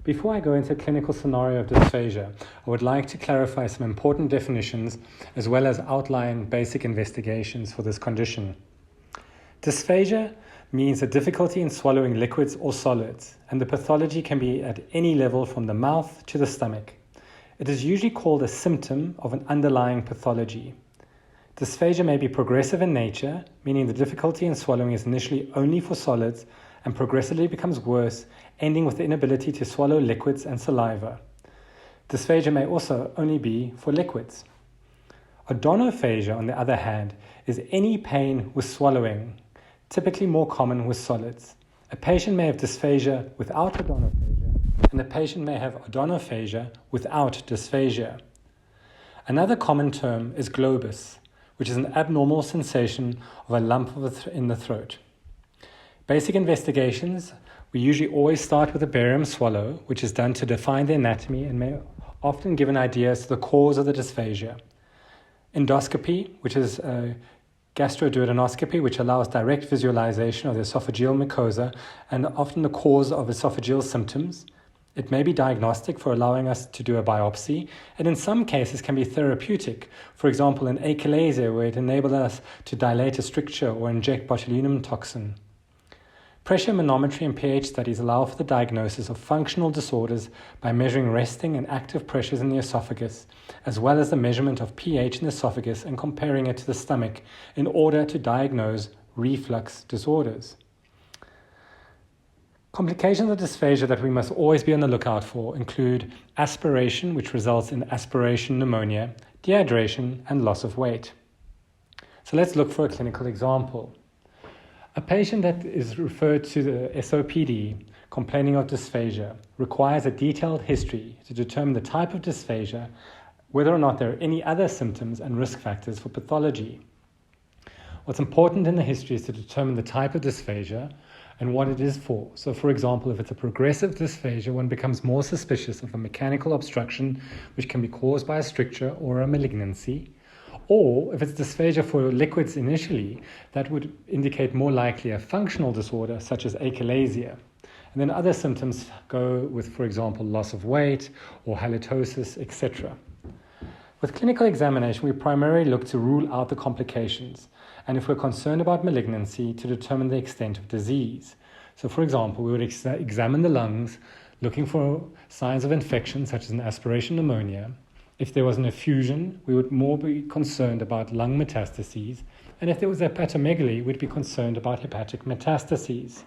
Before I go into a clinical scenario of dysphagia, I would like to clarify some important definitions as well as outline basic investigations for this condition. Dysphagia means a difficulty in swallowing liquids or solids, and the pathology can be at any level from the mouth to the stomach. It is usually called a symptom of an underlying pathology. Dysphagia may be progressive in nature, meaning the difficulty in swallowing is initially only for solids and progressively becomes worse, ending with the inability to swallow liquids and saliva. Dysphagia may also only be for liquids. Odonophagia, on the other hand, is any pain with swallowing, typically more common with solids. A patient may have dysphagia without odonophagia, and a patient may have odonophagia without dysphagia. Another common term is globus, which is an abnormal sensation of a lump in the throat. Basic investigations, we usually always start with a barium swallow, which is done to define the anatomy and may often give an idea as to the cause of the dysphagia. Endoscopy, which is a gastroduodenoscopy, which allows direct visualization of the esophageal mucosa and often the cause of esophageal symptoms. It may be diagnostic for allowing us to do a biopsy, and in some cases can be therapeutic, for example in achalasia, where it enables us to dilate a stricture or inject botulinum toxin. Pressure manometry and pH studies allow for the diagnosis of functional disorders by measuring resting and active pressures in the esophagus, as well as the measurement of pH in the esophagus and comparing it to the stomach in order to diagnose reflux disorders. Complications of dysphagia that we must always be on the lookout for include aspiration, which results in aspiration pneumonia, dehydration, and loss of weight. So let's look for a clinical example. A patient that is referred to the SOPD complaining of dysphagia requires a detailed history to determine the type of dysphagia, whether or not there are any other symptoms and risk factors for pathology. What's important in the history is to determine the type of dysphagia and what it is for. So, for example, if it's a progressive dysphagia, one becomes more suspicious of a mechanical obstruction which can be caused by a stricture or a malignancy. Or if it's dysphagia for liquids initially, that would indicate more likely a functional disorder such as achalasia. And then other symptoms go with, for example, loss of weight or halitosis, etc. With clinical examination, we primarily look to rule out the complications, and if we're concerned about malignancy, to determine the extent of disease. So, for example, we would examine the lungs, looking for signs of infection such as an aspiration pneumonia. If there was an effusion, we would more be concerned about lung metastases, and if there was hepatomegaly, we'd be concerned about hepatic metastases.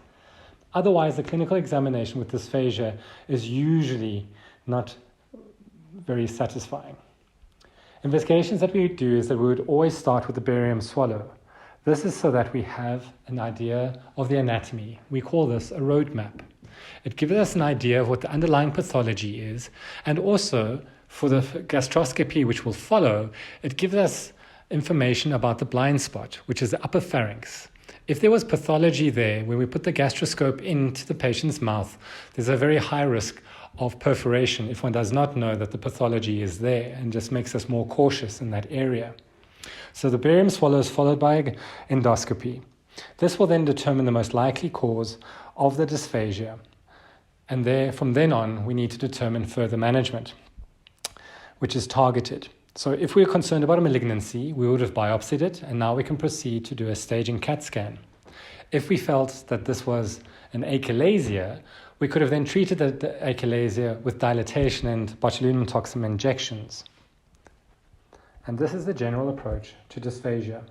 Otherwise, the clinical examination with dysphagia is usually not very satisfying. Investigations that we would do is that we would always start with the barium swallow. This is so that we have an idea of the anatomy. We call this a roadmap. It gives us an idea of what the underlying pathology is, and also for the gastroscopy which will follow, it gives us information about the blind spot, which is the upper pharynx. If there was pathology there, when we put the gastroscope into the patient's mouth, there's a very high risk of perforation if one does not know that the pathology is there, and just makes us more cautious in that area. So the barium swallow is followed by endoscopy. This will then determine the most likely cause of the dysphagia, and from then on we need to determine further management, which is targeted. So if we're concerned about a malignancy, we would have biopsied it, and now we can proceed to do a staging CAT scan. If we felt that this was an achalasia, we could have then treated the achalasia with dilatation and botulinum toxin injections. And this is the general approach to dysphagia.